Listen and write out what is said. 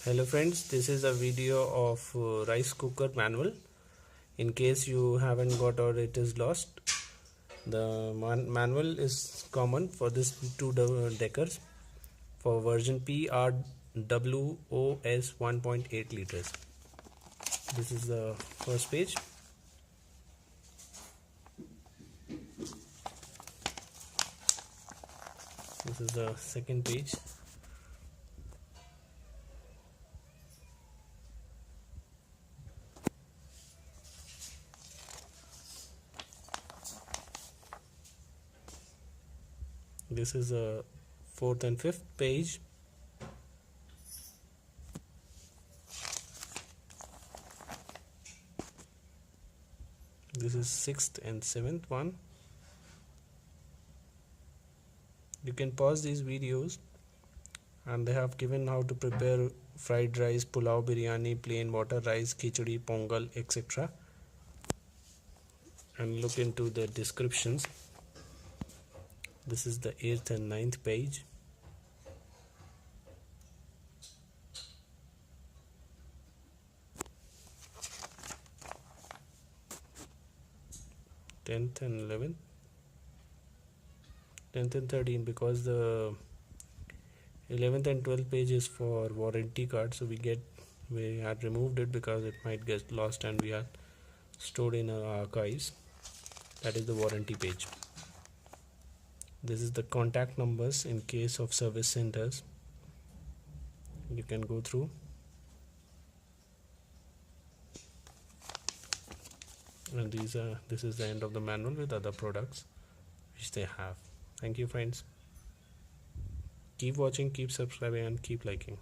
Hello friends, this is a video of rice cooker manual. In case you haven't got or it is lost, the manual is common for this two deckers for version PRWOS 1.8 liters. This is the first page. This is the second page. This is the fourth and fifth page. This is sixth and seventh one. You can pause these videos, and they have given how to prepare fried rice, pulao, biryani, plain water rice, khichdi, pongal, etc. And look into the descriptions. This is the 8th and 9th page. Tenth and 11th, 10th and 13th, because the 11th and 12th page is for warranty card, so we had removed it because it might get lost and we had stored in our archives. That is the warranty page. This is the contact numbers in case of service centers. You can go through. And this is the end of the manual with other products which they have. Thank you friends. Keep watching, keep subscribing and keep liking.